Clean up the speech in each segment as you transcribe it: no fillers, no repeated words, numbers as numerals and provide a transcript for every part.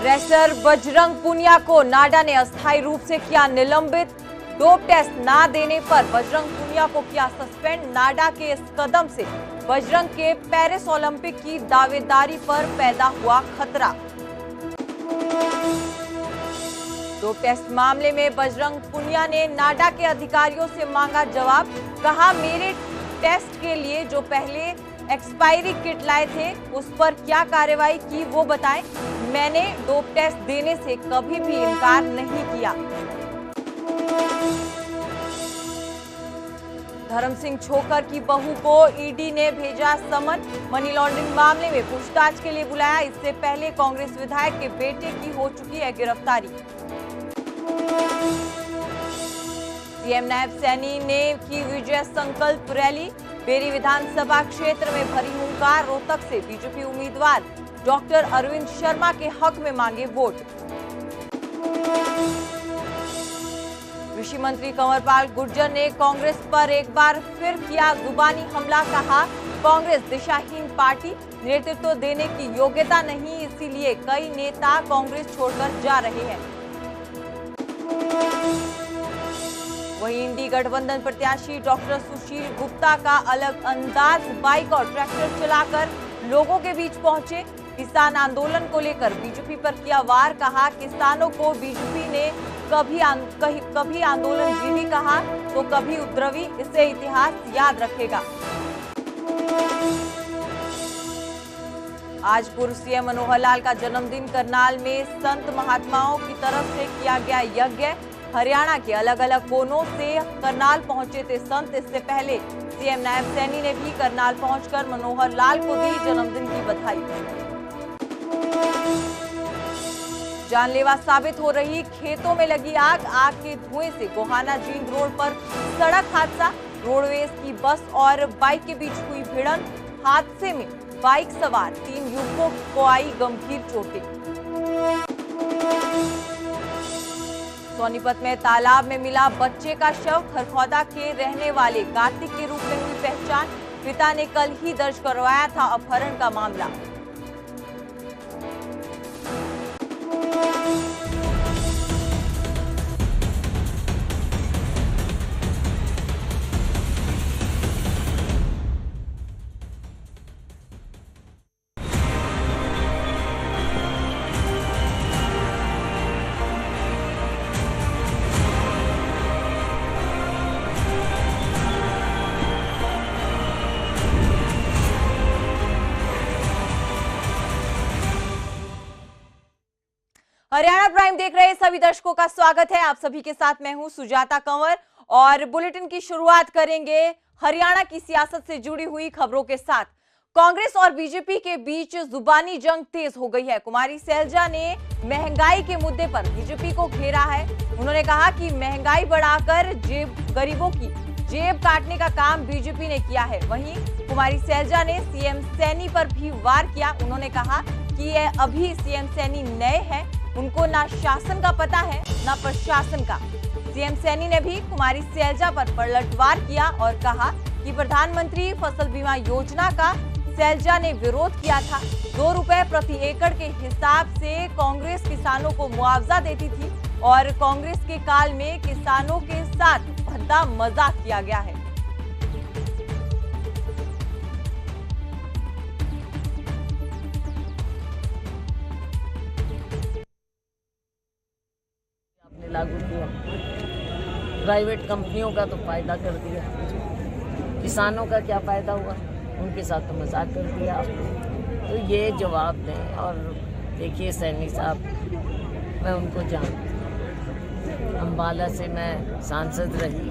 Wrestler Bajrang Punia को नाडा ने अस्थायी रूप से किया निलंबित। डोप टेस्ट ना देने पर बजरंग पुनिया को किया सस्पेंड। नाडा के इस कदम से बजरंग के पेरिस ओलंपिक की दावेदारी पर पैदा हुआ खतरा। डोप टेस्ट मामले में बजरंग पुनिया ने नाडा के अधिकारियों से मांगा जवाब। कहा, मेरे टेस्ट के लिए जो पहले एक्सपायरी किट लाए थे उस पर क्या कार्रवाई की वो बताएं। मैंने डोप टेस्ट देने से कभी भी इनकार नहीं किया। धर्म सिंह छोकर की बहू को ईडी ने भेजा समन। मनी लॉन्ड्रिंग मामले में पूछताछ के लिए बुलाया। इससे पहले कांग्रेस विधायक के बेटे की हो चुकी है गिरफ्तारी। सीएम नायब सैनी ने की विजय संकल्प रैली। बेरी विधानसभा क्षेत्र में भरी हुंकार। रोहतक से बीजेपी उम्मीदवार डॉक्टर अरविंद शर्मा के हक में मांगे वोट। कृषि मंत्री कंवरपाल गुर्जर ने कांग्रेस पर एक बार फिर किया जुबानी हमला। कहा, कांग्रेस दिशाहीन पार्टी, नेतृत्व देने की योग्यता नहीं, इसीलिए कई नेता कांग्रेस छोड़कर जा रहे हैं। वहीं इंडी गठबंधन प्रत्याशी डॉक्टर सुशील गुप्ता का अलग अंदाज। बाइक और ट्रैक्टर चलाकर लोगों के बीच पहुंचे। किसान आंदोलन को लेकर बीजेपी पर किया वार। कहा, किसानों को बीजेपी ने कभी आंदोलनजीवी कहा तो कभी उपद्रवी, इसे इतिहास याद रखेगा। आज पूर्व सीएम मनोहर लाल का जन्मदिन। करनाल में संत महात्माओं की तरफ से किया गया यज्ञ। हरियाणा के अलग अलग कोनों से करनाल पहुंचे थे संत। इससे पहले सीएम नायब सैनी ने भी करनाल पहुंचकर मनोहर लाल को दी जन्मदिन की बधाई। जानलेवा साबित हो रही खेतों में लगी आग। आग के धुएं से गोहाना जींद रोड पर सड़क हादसा। रोडवेज की बस और बाइक के बीच हुई भिड़ंत। हादसे में बाइक सवार 3 युवकों को आई गंभीर चोटें। सोनीपत में तालाब में मिला बच्चे का शव। खरखौदा के रहने वाले कार्तिक के रूप में हुई पहचान। पिता ने कल ही दर्ज करवाया था अपहरण का मामला। हरियाणा प्राइम देख रहे सभी दर्शकों का स्वागत है। आप सभी के साथ मैं हूं सुजाता कंवर और बुलेटिन की शुरुआत करेंगे हरियाणा की सियासत से जुड़ी हुई खबरों के साथ। कांग्रेस और बीजेपी के बीच जुबानी जंग तेज हो गई है। कुमारी सैलजा ने महंगाई के मुद्दे पर बीजेपी को घेरा है। उन्होंने कहा कि महंगाई बढ़ाकर गरीबों की जेब काटने का काम बीजेपी ने किया है। वहीं कुमारी सैलजा ने सीएम सैनी पर भी वार किया। उन्होंने कहा कि ये अभी सीएम सैनी नए हैं, उनको ना शासन का पता है ना प्रशासन का। सीएम सैनी ने भी कुमारी सैलजा पर पलटवार किया और कहा कि प्रधानमंत्री फसल बीमा योजना का सैलजा ने विरोध किया था। 2 रुपए प्रति एकड़ के हिसाब से कांग्रेस किसानों को मुआवजा देती थी और कांग्रेस के काल में किसानों के साथ भद्दा मजाक किया गया है। लागू किया, प्राइवेट कंपनियों का तो फायदा कर दिया, किसानों का क्या फायदा हुआ, उनके साथ तो मजाक कर दिया आपने। तो ये जवाब दें। और देखिए सैनी साहब, मैं उनको जानती हूँ, अम्बाला से मैं सांसद रही,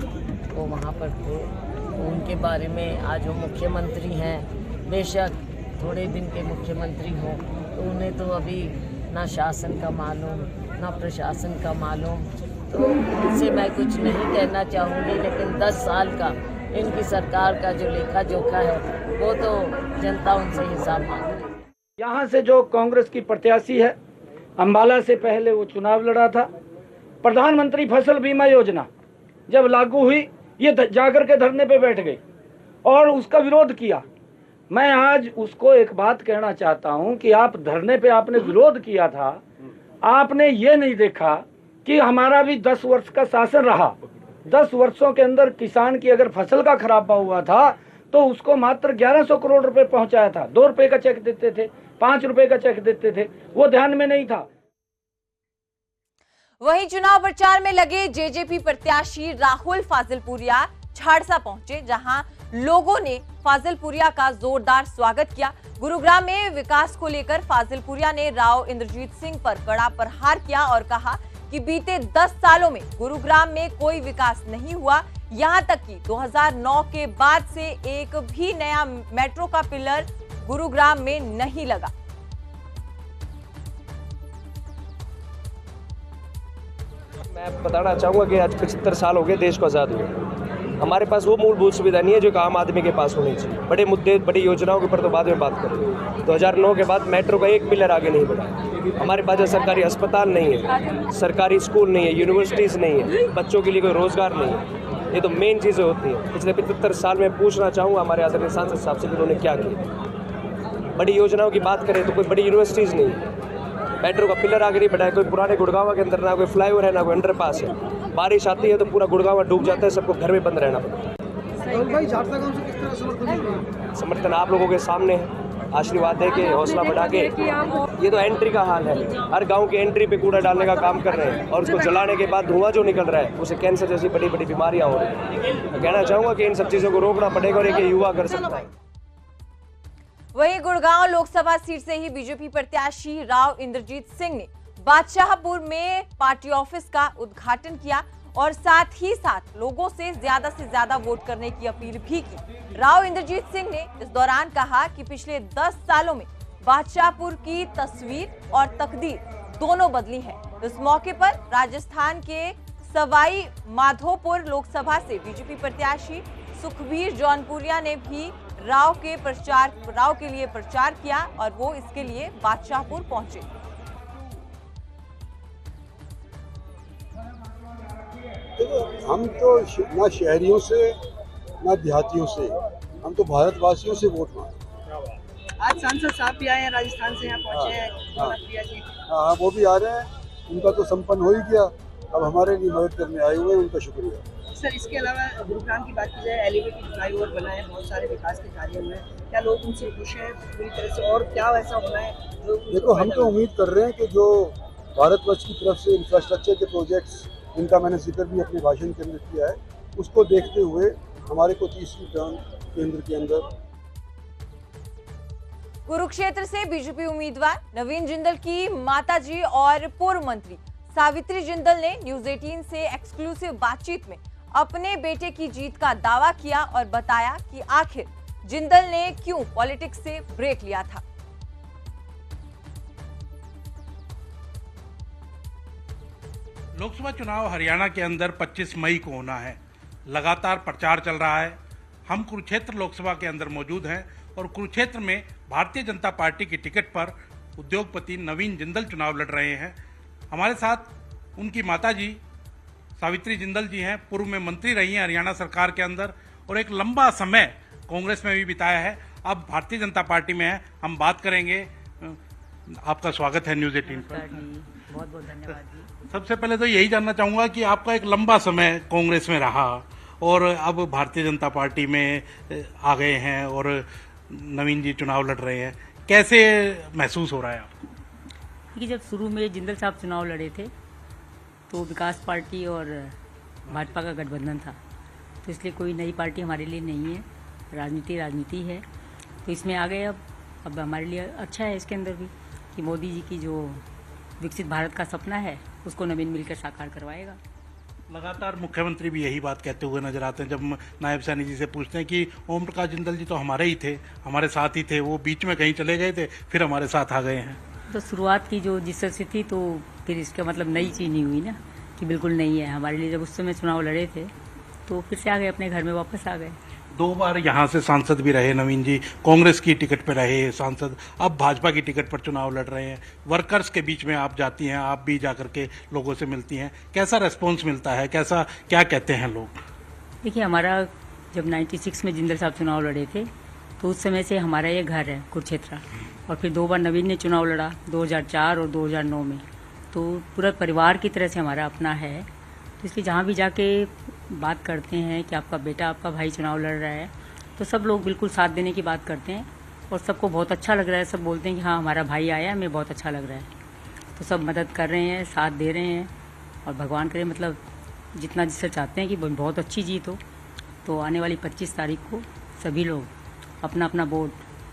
वो वहाँ पर थे। तो उनके बारे में आज वो मुख्यमंत्री हैं। बेशक थोड़े दिन के मुख्यमंत्री हों तो उन्हें तो अभी ना शासन का मालूम ना प्रशासन का मालूम। तो इनसे मैं कुछ नहीं कहना चाहूँगी, लेकिन 10 साल का इनकी सरकार का जो लेखा जोखा है वो तो जनता उनसे हिसाब मांगे। यहाँ से जो कांग्रेस की प्रत्याशी है, अम्बाला से पहले वो चुनाव लड़ा था। प्रधानमंत्री फसल बीमा योजना जब लागू हुई, ये जाकर के धरने पे बैठ गई और उसका विरोध किया। मैं आज उसको एक बात कहना चाहता हूं कि आप धरने पे आपने विरोध किया था आपने ये नहीं देखा कि हमारा भी 10 वर्ष का शासन रहा। 10 वर्षों के अंदर किसान की अगर फसल का खराबा हुआ था तो उसको मात्र 1100 करोड़ रुपए पहुंचाया था। 2 रुपए का चेक देते थे, 5 रुपए का चेक देते थे, वो ध्यान में नहीं था। वहीं चुनाव प्रचार में लगे जेजेपी प्रत्याशी राहुल फाजिलपुरिया झाड़सा पहुंचे, जहां लोगों ने फाजिलपुरिया का जोरदार स्वागत किया। गुरुग्राम में विकास को लेकर फाजिलपुरिया ने राव इंद्रजीत सिंह पर कड़ा प्रहार किया और कहा कि बीते 10 सालों में गुरुग्राम में कोई विकास नहीं हुआ, यहां तक कि 2009 के बाद से एक भी नया मेट्रो का पिलर गुरुग्राम में नहीं लगा। मैं बताना चाहूँगा कि आज 75 साल हो गए देश को आज़ाद हुए। हमारे पास वो मूलभूत सुविधा नहीं है जो एक आम आदमी के पास होनी चाहिए। बड़े मुद्दे, बड़ी योजनाओं के ऊपर तो बाद में बात करें। 2009 के बाद मेट्रो का एक पिलर आगे नहीं बढ़ा। हमारे पास सरकारी अस्पताल नहीं है, सरकारी स्कूल नहीं है, यूनिवर्सिटीज़ नहीं है, बच्चों के लिए कोई रोज़गार नहीं है। ये तो मेन चीज़ें होती हैं। पिछले 75 साल में पूछना चाहूँगा हमारे आदरणीय सांसद साहब से कि उन्होंने क्या किया। बड़ी योजनाओं की बात करें तो कोई बड़ी यूनिवर्सिटीज़ नहीं है, मेट्रो का पिलर आगे नहीं बढ़ा है। कोई पुराने गुड़गांव के अंदर ना कोई फ्लाईओवर है, ना कोई अंडरपास है। बारिश आती है तो पूरा गुड़गांव डूब जाता है, सबको घर में बंद रहना पड़ता है। समर्थन आप लोगों के सामने है, आशीर्वाद दे के, हौसला बढ़ा के। ये तो एंट्री का हाल है, हर गांव की एंट्री पे कूड़ा डालने का काम कर रहे हैं और उसको जलाने के बाद धुआं जो निकल रहा है उसे कैंसर जैसी बड़ी बड़ी बीमारियां हो रही हैं। मैं कहना चाहूँगा कि इन सब चीज़ों को रोकना पड़ेगा और एक युवा कर सकता है। वहीं गुड़गांव लोकसभा सीट से ही बीजेपी प्रत्याशी राव इंद्रजीत सिंह ने बादशाहपुर में पार्टी ऑफिस का उद्घाटन किया और साथ ही साथ लोगों से ज्यादा वोट करने की अपील भी की। राव इंद्रजीत सिंह ने इस दौरान कहा कि पिछले 10 सालों में बादशाहपुर की तस्वीर और तकदीर दोनों बदली है। इस मौके पर राजस्थान के सवाई माधोपुर लोकसभा से बीजेपी प्रत्याशी सुखबीर जौनपुरिया ने भी राव के लिए प्रचार किया और वो इसके लिए बादशाहपुर पहुंचे। हम तो ना शहरियों से ना देहातियों से, हम तो भारतवासियों से वोट मांगते। आज सांसद साहब भी आए हैं, राजस्थान से यहाँ पहुंचे हैं। हाँ, वो भी आ रहे हैं, उनका तो संपन्न हो ही गया। अब हमारे लिए मदद करने आए हुए हैं, उनका शुक्रिया। सर, इसके अलावा गुरुग्राम की बात की जाए, एलिवेटेड फ्लाईओवर बना है, बहुत सारे विकास के कार्य हुए हैं, क्या लोग उनसे खुश हैं पूरी तरह से और क्या ऐसा होना है जो? देखो, हम तो उम्मीद कर रहे हैं कि जो भारतवर्ष की तरफ से इंफ्रास्ट्रक्चर के प्रोजेक्ट्स, जिनका मैंने जिक्र भी अपने भाषण के अंदर किया है, उसको देखते हुए हमारे को तीसरी टर्म केंद्र के अंदर। कुरुक्षेत्र से बीजेपी उम्मीदवार नवीन जिंदल की माताजी और पूर्व मंत्री सावित्री जिंदल ने न्यूज 18 से एक्सक्लूसिव बातचीत में अपने बेटे की जीत का दावा किया और बताया कि आखिर जिंदल ने क्यों पॉलिटिक्स से ब्रेक लिया था। लोकसभा चुनाव हरियाणा के अंदर 25 मई को होना है। लगातार प्रचार चल रहा है। हम कुरुक्षेत्र लोकसभा के अंदर मौजूद हैं और कुरुक्षेत्र में भारतीय जनता पार्टी की टिकट पर उद्योगपति नवीन जिंदल चुनाव लड़ रहे हैं। हमारे साथ उनकी माताजी सावित्री जिंदल जी हैं, पूर्व में मंत्री रही हैं हरियाणा सरकार के अंदर और एक लंबा समय कांग्रेस में भी बिताया है। अब भारतीय जनता पार्टी में है। हम बात करेंगे। आपका स्वागत है न्यूज 18 पर। बहुत बहुत धन्यवाद जी। सबसे पहले तो यही जानना चाहूँगा कि आपका एक लंबा समय कांग्रेस में रहा और अब भारतीय जनता पार्टी में आ गए हैं और नवीन जी चुनाव लड़ रहे हैं, कैसे महसूस हो रहा है आपको? कि जब शुरू में जिंदल साहब चुनाव लड़े थे तो विकास पार्टी और भाजपा का गठबंधन था, तो इसलिए कोई नई पार्टी हमारे लिए नहीं है। राजनीति है, तो इसमें आ गए। अब हमारे लिए अच्छा है इसके अंदर भी कि मोदी जी की जो विकसित भारत का सपना है उसको नवीन मिलकर साकार करवाएगा। लगातार मुख्यमंत्री भी यही बात कहते हुए नजर आते हैं। जब नायब सैनी जी से पूछते हैं कि ओम प्रकाश जिंदल जी तो हमारे ही थे, हमारे साथ ही थे, वो बीच में कहीं चले गए थे, फिर हमारे साथ आ गए हैं। तो शुरुआत की जो जिस तरह से थी, तो फिर इसका मतलब नई चीज़ नहीं हुई ना कि बिल्कुल नहीं है हमारे लिए। जब उस समय चुनाव लड़े थे तो फिर से आ गए, अपने घर में वापस आ गए। 2 बार यहाँ से सांसद भी रहे नवीन जी, कांग्रेस की टिकट पर रहे सांसद, अब भाजपा की टिकट पर चुनाव लड़ रहे हैं। वर्कर्स के बीच में आप जाती हैं, आप भी जाकर के लोगों से मिलती हैं, कैसा रेस्पॉन्स मिलता है, कैसा क्या कहते हैं लोग? देखिए, हमारा जब 96 में जिंदल साहब चुनाव लड़े थे तो उस समय से हमारा ये घर है कुरुक्षेत्र, और फिर 2 बार नवीन ने चुनाव लड़ा, 2004 और 2009 में। तो पूरा परिवार की तरह से हमारा अपना है। तो इसलिए जहाँ भी जाके बात करते हैं कि आपका बेटा, आपका भाई चुनाव लड़ रहा है, तो सब लोग बिल्कुल साथ देने की बात करते हैं और सबको बहुत अच्छा लग रहा है। सब बोलते हैं कि हाँ हमारा भाई आया, हमें बहुत अच्छा लग रहा है। तो सब मदद कर रहे हैं, साथ दे रहे हैं और भगवान करे मतलब जितना जिससे चाहते हैं कि बहुत अच्छी जीत हो। तो आने वाली 25 तारीख को सभी लोग अपना अपना वोट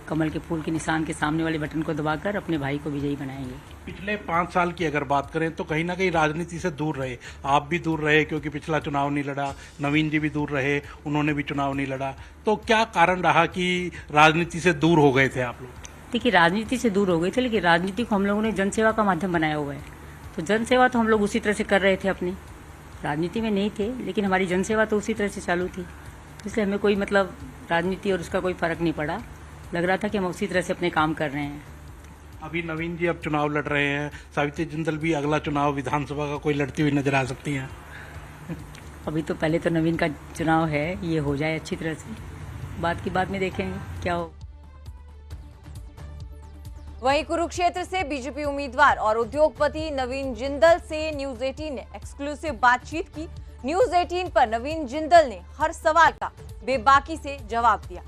कमल के फूल के निशान के सामने वाले बटन को दबाकर अपने भाई को विजयी बनाएंगे। पिछले 5 साल की अगर बात करें तो कहीं ना कहीं राजनीति से दूर रहे, आप भी दूर रहे क्योंकि पिछला चुनाव नहीं लड़ा, नवीन जी भी दूर रहे, उन्होंने भी चुनाव नहीं लड़ा। तो क्या कारण रहा कि राजनीति से दूर हो गए थे आप लोग? देखिए, राजनीति से दूर हो गए थे, लेकिन राजनीति को हम लोगों ने जनसेवा का माध्यम बनाया हुआ है। तो जनसेवा तो हम लोग उसी तरह से कर रहे थे, अपनी राजनीति में नहीं थे, लेकिन हमारी जनसेवा तो उसी तरह से चालू थी। इसलिए हमें कोई मतलब राजनीति और उसका कोई फर्क नहीं पड़ा। लग रहा था कि हम उसी तरह से अपने काम कर रहे हैं। अभी नवीन जी अब चुनाव लड़ रहे हैं, सावित्री जिंदल भी अगला चुनाव विधानसभा का कोई लड़ती हुई नजर आ सकती हैं। अभी तो पहले तो नवीन का चुनाव है, ये हो जाए अच्छी तरह से, बात की बात में देखेंगे क्या हो। वहीं कुरुक्षेत्र से बीजेपी उम्मीदवार और उद्योगपति नवीन जिंदल से न्यूज 18 ने एक्सक्लूसिव बातचीत की। न्यूज 18 पर नवीन जिंदल ने हर सवाल का बेबाकी से जवाब दिया।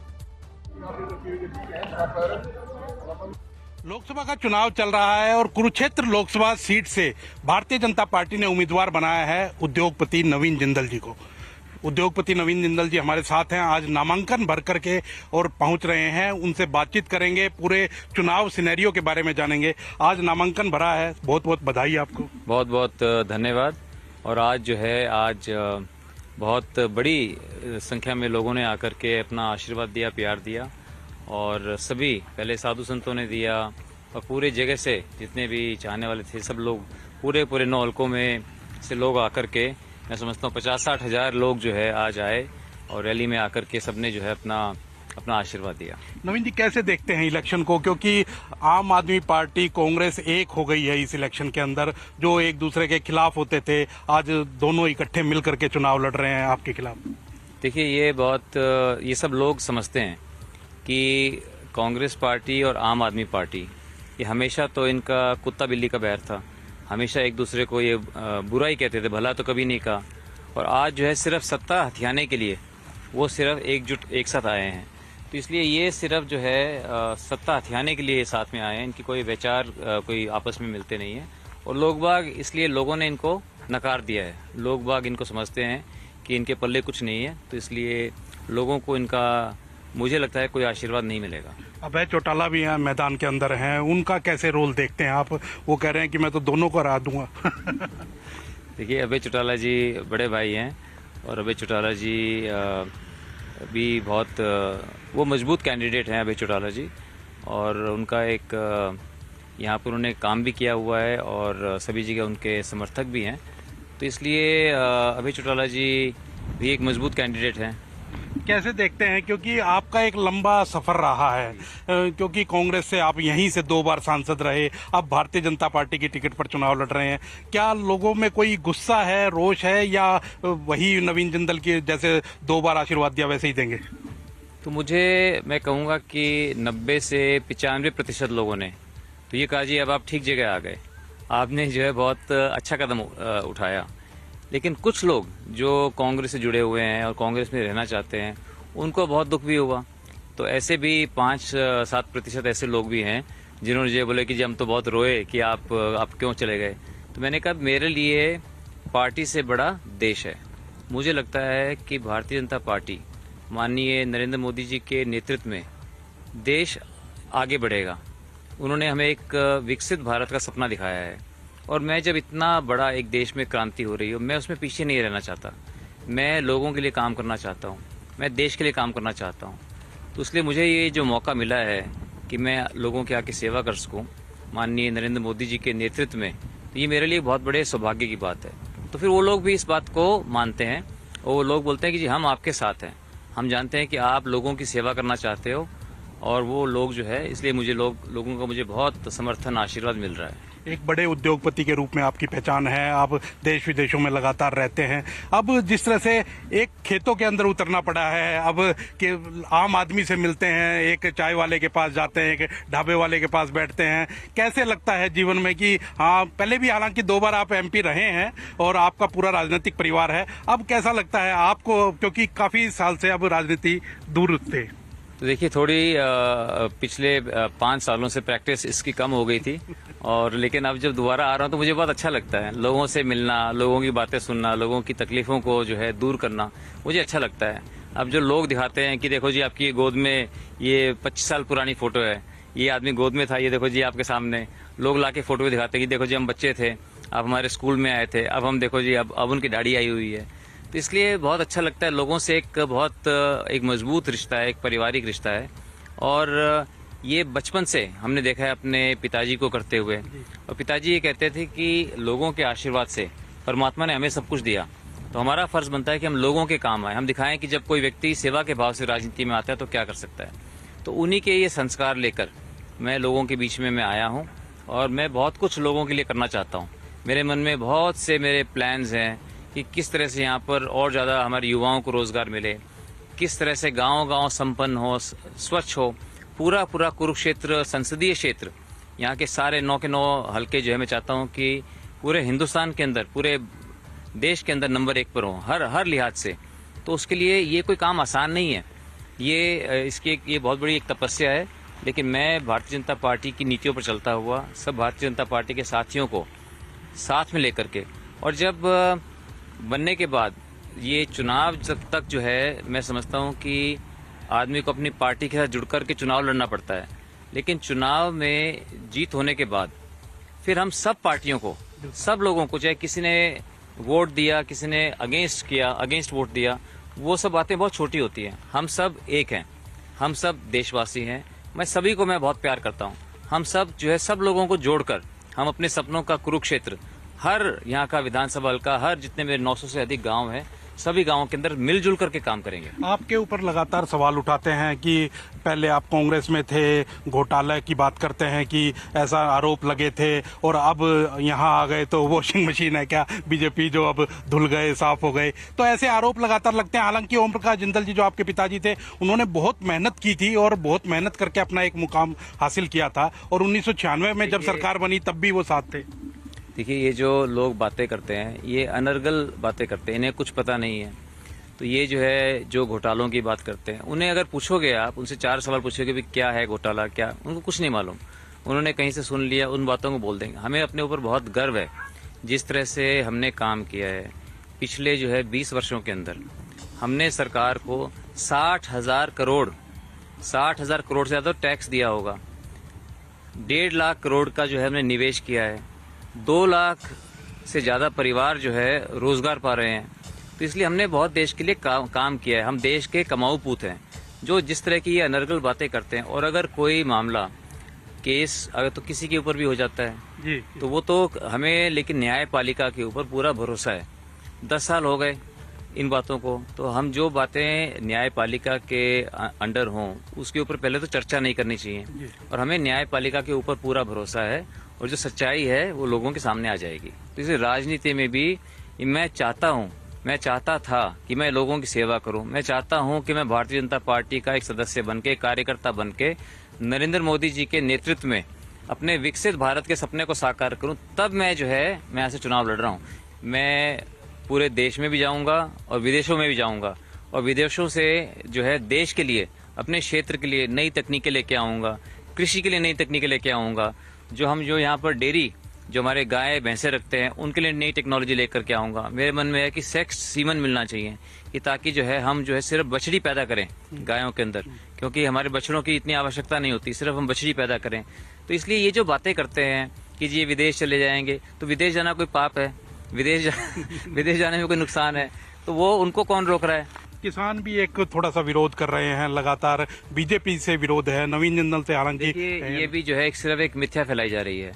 लोकसभा का चुनाव चल रहा है और कुरुक्षेत्र लोकसभा सीट से भारतीय जनता पार्टी ने उम्मीदवार बनाया है उद्योगपति नवीन जिंदल जी को। उद्योगपति नवीन जिंदल जी हमारे साथ हैं, आज नामांकन भर करके और पहुंच रहे हैं। उनसे बातचीत करेंगे, पूरे चुनाव सिनेरियो के बारे में जानेंगे। आज नामांकन भरा है, बहुत बहुत बधाई आपको। बहुत बहुत धन्यवाद। और आज जो है, आज बहुत बड़ी संख्या में लोगों ने आकर के अपना आशीर्वाद दिया, प्यार दिया, और सभी पहले साधु संतों ने दिया और पूरे जगह से जितने भी चाहने वाले थे सब लोग, पूरे 9 हलकों में से लोग आकर के, मैं समझता हूँ 50-60 हजार लोग जो है आज आए और रैली में आकर के सबने जो है अपना आशीर्वाद दिया। नवीन जी, कैसे देखते हैं इलेक्शन को, क्योंकि आम आदमी पार्टी, कांग्रेस एक हो गई है इस इलेक्शन के अंदर, जो एक दूसरे के खिलाफ होते थे, आज दोनों इकट्ठे मिल करके चुनाव लड़ रहे हैं आपके खिलाफ। देखिए, ये सब लोग समझते हैं कि कांग्रेस पार्टी और आम आदमी पार्टी ये हमेशा तो इनका कुत्ता बिल्ली का बैर था, हमेशा एक दूसरे को ये बुराई कहते थे, भला तो कभी नहीं कहा। और आज जो है सिर्फ सत्ता हथियाने के लिए वो सिर्फ एकजुट एक साथ आए हैं। तो इसलिए ये सिर्फ जो है सत्ता हथियाने के लिए साथ में आए हैं, इनकी कोई विचार कोई आपस में मिलते नहीं है। और लोग बाग, इसलिए लोगों ने इनको नकार दिया है। लोग बाग इनको समझते हैं कि इनके पल्ले कुछ नहीं है, तो इसलिए लोगों को इनका, मुझे लगता है, कोई आशीर्वाद नहीं मिलेगा। अभय चौटाला भी यहाँ मैदान के अंदर हैं, उनका कैसे रोल देखते हैं आप? वो कह रहे हैं कि मैं तो दोनों को हरा दूंगा। देखिए, अभय चौटाला जी बड़े भाई हैं और अभय चौटाला जी भी बहुत वो मजबूत कैंडिडेट हैं अभय चौटाला जी, और उनका एक यहाँ पर उन्होंने काम भी किया हुआ है और सभी जगह उनके समर्थक भी हैं। तो इसलिए अभय चौटाला जी भी एक मजबूत कैंडिडेट हैं। कैसे देखते हैं, क्योंकि आपका एक लंबा सफर रहा है, क्योंकि कांग्रेस से आप यहीं से 2 बार सांसद रहे, अब भारतीय जनता पार्टी की टिकट पर चुनाव लड़ रहे हैं। क्या लोगों में कोई गुस्सा है, रोष है, या वही नवीन जिंदल की जैसे 2 बार आशीर्वाद दिया वैसे ही देंगे? तो मैं कहूँगा कि 90 से 95% लोगों ने तो ये कहा जी अब आप ठीक जगह आ गए, आपने जो है बहुत अच्छा कदम उठाया। लेकिन कुछ लोग जो कांग्रेस से जुड़े हुए हैं और कांग्रेस में रहना चाहते हैं, उनको बहुत दुख भी हुआ। तो ऐसे भी 5-7% ऐसे लोग भी हैं जिन्होंने ये बोले कि जी हम तो बहुत रोए कि आप क्यों चले गए। तो मैंने कहा, मेरे लिए पार्टी से बड़ा देश है। मुझे लगता है कि भारतीय जनता पार्टी, माननीय नरेंद्र मोदी जी के नेतृत्व में देश आगे बढ़ेगा। उन्होंने हमें एक विकसित भारत का सपना दिखाया है, और मैं जब इतना बड़ा एक देश में क्रांति हो रही हो, मैं उसमें पीछे नहीं रहना चाहता। मैं लोगों के लिए काम करना चाहता हूँ, मैं देश के लिए काम करना चाहता हूँ। तो इसलिए मुझे ये जो मौका मिला है कि मैं लोगों की आके सेवा कर सकूँ माननीय नरेंद्र मोदी जी के नेतृत्व में, तो ये मेरे लिए बहुत बड़े सौभाग्य की बात है। तो फिर वो लोग भी इस बात को मानते हैं और वो लोग बोलते हैं कि जी हम आपके साथ हैं, हम जानते हैं कि आप लोगों की सेवा करना चाहते हो और वो लोग जो है, इसलिए मुझे लोगों का मुझे बहुत समर्थन आशीर्वाद मिल रहा है। एक बड़े उद्योगपति के रूप में आपकी पहचान है, आप देश विदेशों में लगातार रहते हैं। अब जिस तरह से एक खेतों के अंदर उतरना पड़ा है, अब कि आम आदमी से मिलते हैं, एक चाय वाले के पास जाते हैं, एक ढाबे वाले के पास बैठते हैं, कैसे लगता है जीवन में कि हाँ, पहले भी हालांकि 2 बार आप MP रहे हैं और आपका पूरा राजनीतिक परिवार है, अब कैसा लगता है आपको, क्योंकि काफी साल से अब राजनीति दूर थे? तो देखिए, थोड़ी पिछले 5 सालों से प्रैक्टिस इसकी कम हो गई थी, और लेकिन अब जब दोबारा आ रहा हूँ तो मुझे बहुत अच्छा लगता है। लोगों से मिलना, लोगों की बातें सुनना, लोगों की तकलीफों को जो है दूर करना मुझे अच्छा लगता है। अब जो लोग दिखाते हैं कि देखो जी, आपकी गोद में ये 25 साल पुरानी फोटो है, ये आदमी गोद में था, ये देखो जी आपके सामने, लोग ला के फोटो दिखाते हैं कि देखो जी हम बच्चे थे, आप हमारे स्कूल में आए थे, अब हम देखो जी अब उनकी दाढ़ी आई हुई है। तो इसलिए बहुत अच्छा लगता है। लोगों से एक मजबूत रिश्ता है, एक पारिवारिक रिश्ता है, और ये बचपन से हमने देखा है अपने पिताजी को करते हुए। और पिताजी ये कहते थे कि लोगों के आशीर्वाद से परमात्मा ने हमें सब कुछ दिया, तो हमारा फर्ज बनता है कि हम लोगों के काम आए, हम दिखाएं कि जब कोई व्यक्ति सेवा के भाव से राजनीति में आता है तो क्या कर सकता है। तो उन्हीं के ये संस्कार लेकर मैं लोगों के बीच में मैं आया हूँ, और मैं बहुत कुछ लोगों के लिए करना चाहता हूँ। मेरे मन में बहुत से मेरे प्लान्स हैं कि किस तरह से यहाँ पर और ज़्यादा हमारे युवाओं को रोजगार मिले, किस तरह से गांव-गांव संपन्न हो, स्वच्छ हो। पूरा कुरुक्षेत्र संसदीय क्षेत्र, यहाँ के सारे 9 के 9 हल्के जो है, मैं चाहता हूँ कि पूरे हिंदुस्तान के अंदर, पूरे देश के अंदर नंबर 1 पर हो हर लिहाज से। तो उसके लिए ये कोई काम आसान नहीं है, ये बहुत बड़ी एक तपस्या है। लेकिन मैं भारतीय जनता पार्टी की नीतियों पर चलता हुआ सब भारतीय जनता पार्टी के साथियों को साथ में लेकर के, और जब बनने के बाद ये चुनाव तक जो है, मैं समझता हूँ कि आदमी को अपनी पार्टी के साथ जुड़ कर के चुनाव लड़ना पड़ता है, लेकिन चुनाव में जीत होने के बाद फिर हम सब पार्टियों को, सब लोगों को, चाहे किसी ने वोट दिया, किसी ने अगेंस्ट वोट दिया, वो सब बातें बहुत छोटी होती हैं। हम सब एक हैं, हम सब देशवासी हैं। मैं सभी को मैं बहुत प्यार करता हूँ। हम सब जो है, सब लोगों को जोड़कर हम अपने सपनों का कुरुक्षेत्र, हर यहाँ का विधानसभा हल्का, हर जितने मेरे 900 से अधिक गांव हैं, सभी गांवों के अंदर मिलजुल करके काम करेंगे। आपके ऊपर लगातार सवाल उठाते हैं कि पहले आप कांग्रेस में थे, घोटाले की बात करते हैं कि ऐसा आरोप लगे थे, और अब यहाँ आ गए तो वॉशिंग मशीन है क्या बीजेपी, जो अब धुल गए, साफ हो गए। तो ऐसे आरोप लगातार लगते हैं। हालांकि ओम प्रकाश जिंदल जी, जो आपके पिताजी थे, उन्होंने बहुत मेहनत की थी और बहुत मेहनत करके अपना एक मुकाम हासिल किया था, और 1996 में जब सरकार बनी तब भी वो साथ थे। देखिए, ये जो लोग बातें करते हैं, ये अनर्गल बातें करते हैं, इन्हें कुछ पता नहीं है। तो ये जो है, जो घोटालों की बात करते हैं, उन्हें अगर पूछोगे आप, उनसे 4 सवाल पूछोगे भी क्या है घोटाला, क्या, उनको कुछ नहीं मालूम। उन्होंने कहीं से सुन लिया, उन बातों को बोल देंगे। हमें अपने ऊपर बहुत गर्व है जिस तरह से हमने काम किया है। पिछले जो है 20 वर्षों के अंदर हमने सरकार को 60,000 करोड़ से ज़्यादा टैक्स दिया होगा। 1.5 लाख करोड़ का जो है हमने निवेश किया है। 2 लाख से ज़्यादा परिवार जो है रोजगार पा रहे हैं। तो इसलिए हमने बहुत देश के लिए काम किया है। हम देश के कमाऊ पूत हैं। जो जिस तरह की ये अनर्गल बातें करते हैं, और अगर कोई मामला, केस अगर तो किसी के ऊपर भी हो जाता है जी, तो वो तो हमें, लेकिन न्यायपालिका के ऊपर पूरा भरोसा है। 10 साल हो गए इन बातों को, तो हम जो बातें न्यायपालिका के अंडर हों उसके ऊपर पहले तो चर्चा नहीं करनी चाहिए, और हमें न्यायपालिका के ऊपर पूरा भरोसा है, और जो सच्चाई है वो लोगों के सामने आ जाएगी। तो इसे राजनीति में भी मैं चाहता था कि मैं लोगों की सेवा करूं। मैं चाहता हूं कि मैं भारतीय जनता पार्टी का एक सदस्य बनके, कार्यकर्ता बनके, नरेंद्र मोदी जी के नेतृत्व में अपने विकसित भारत के सपने को साकार करूं। तब मैं यहाँ से चुनाव लड़ रहा हूं। मैं पूरे देश में भी जाऊंगा और विदेशों में भी जाऊंगा, और विदेशों से जो है देश के लिए, अपने क्षेत्र के लिए नई तकनीकें लेके आऊंगा, कृषि के लिए नई तकनीकें लेके आऊंगा। जो यहाँ पर डेयरी, जो हमारे गाय भैंसे रखते हैं, उनके लिए नई टेक्नोलॉजी लेकर के आऊंगा। मेरे मन में है कि सेक्स सीमन मिलना चाहिए, कि ताकि जो है हम जो है सिर्फ बछड़ी पैदा करें गायों के अंदर, क्योंकि हमारे बछड़ों की इतनी आवश्यकता नहीं होती, सिर्फ हम बछड़ी पैदा करें। तो इसलिए ये जो बातें करते हैं कि जी विदेश चले जाएंगे, तो विदेश जाना कोई पाप है? विदेश जाने में कोई नुकसान है? तो वो उनको कौन रोक रहा है? किसान भी एक थोड़ा सा विरोध कर रहे हैं, लगातार बीजेपी से विरोध है, नवीन जिंदल से। हालांकि ये भी जो है सिर्फ एक मिथ्या फैलाई जा रही है।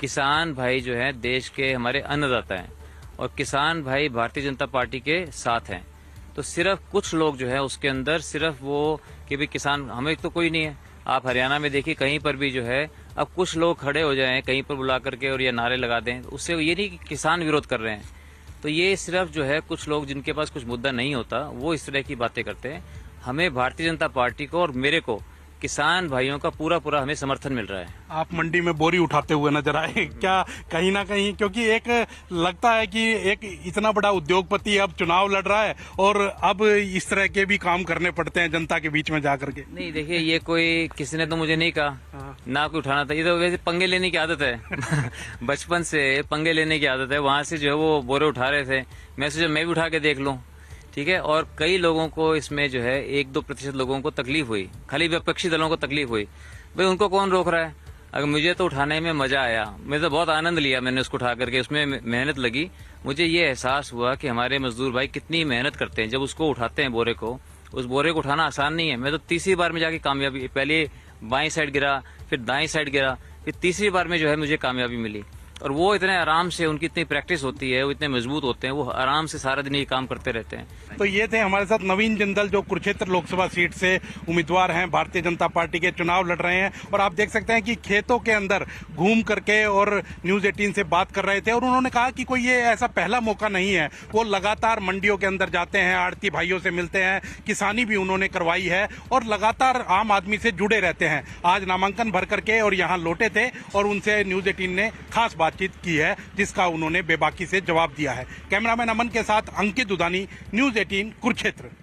किसान भाई जो है देश के हमारे अन्नदाता हैं, और किसान भाई भारतीय जनता पार्टी के साथ हैं। तो सिर्फ कुछ लोग जो है उसके अंदर सिर्फ वो कि भी किसान, हमें तो कोई नहीं है, आप हरियाणा में देखिए कहीं पर भी जो है अब कुछ लोग खड़े हो जाएं कहीं पर बुला करके और ये नारे लगा दें, उससे ये नहीं कि किसान विरोध कर रहे हैं। तो ये सिर्फ जो है कुछ लोग जिनके पास कुछ मुद्दा नहीं होता वो इस तरह की बातें करते हैं। हमें भारतीय जनता पार्टी को और मेरे को किसान भाइयों का पूरा हमें समर्थन मिल रहा है। आप मंडी में बोरी उठाते हुए नजर आए, क्या कहीं ना कहीं, क्योंकि एक लगता है कि एक इतना बड़ा उद्योगपति अब चुनाव लड़ रहा है और अब इस तरह के भी काम करने पड़ते हैं जनता के बीच में जाकर के। नहीं देखिए, ये कोई किसी ने तो मुझे नहीं कहा ना कोई उठाना था, ये तो वैसे पंगे लेने की आदत है बचपन से पंगे लेने की आदत है। वहां से जो है वो बोरे उठा रहे थे, मैं सोचा मैं भी उठा के देख लूं, ठीक है। और कई लोगों को इसमें जो है 1-2% लोगों को तकलीफ हुई, खाली विपक्षी दलों को तकलीफ हुई, भाई उनको कौन रोक रहा है। अगर मुझे तो उठाने में मजा आया, मैं तो बहुत आनंद लिया, मैंने उसको उठा करके, उसमें मेहनत लगी। मुझे ये एहसास हुआ कि हमारे मजदूर भाई कितनी मेहनत करते हैं जब उसको उठाते हैं बोरे को। उस बोरे को उठाना आसान नहीं है। मैं तो तीसरी बार में जाके कामयाबी, पहले बाईं साइड गिरा, फिर दाईं साइड गिरा, फिर तीसरी बार में जो है मुझे कामयाबी मिली। और वो इतने आराम से, उनकी इतनी प्रैक्टिस होती है, वो इतने मजबूत होते हैं, वो आराम से सारा दिन ये काम करते रहते हैं। तो ये थे हमारे साथ नवीन जिंदल, जो कुरुक्षेत्र लोकसभा सीट से उम्मीदवार हैं, भारतीय जनता पार्टी के चुनाव लड़ रहे हैं। और आप देख सकते हैं कि खेतों के अंदर घूम करके और न्यूज 18 से बात कर रहे थे और उन्होंने कहा कि कोई ये ऐसा पहला मौका नहीं है। वो लगातार मंडियों के अंदर जाते हैं, आड़ती भाइयों से मिलते हैं, किसानी भी उन्होंने करवाई है और लगातार आम आदमी से जुड़े रहते हैं। आज नामांकन भर करके और यहाँ लौटे थे और उनसे न्यूज 18 ने खास बातचीत की है, जिसका उन्होंने बेबाकी से जवाब दिया है। कैमरामैन अमन के साथ अंकित दुधानी, न्यूज 18 कुरुक्षेत्र।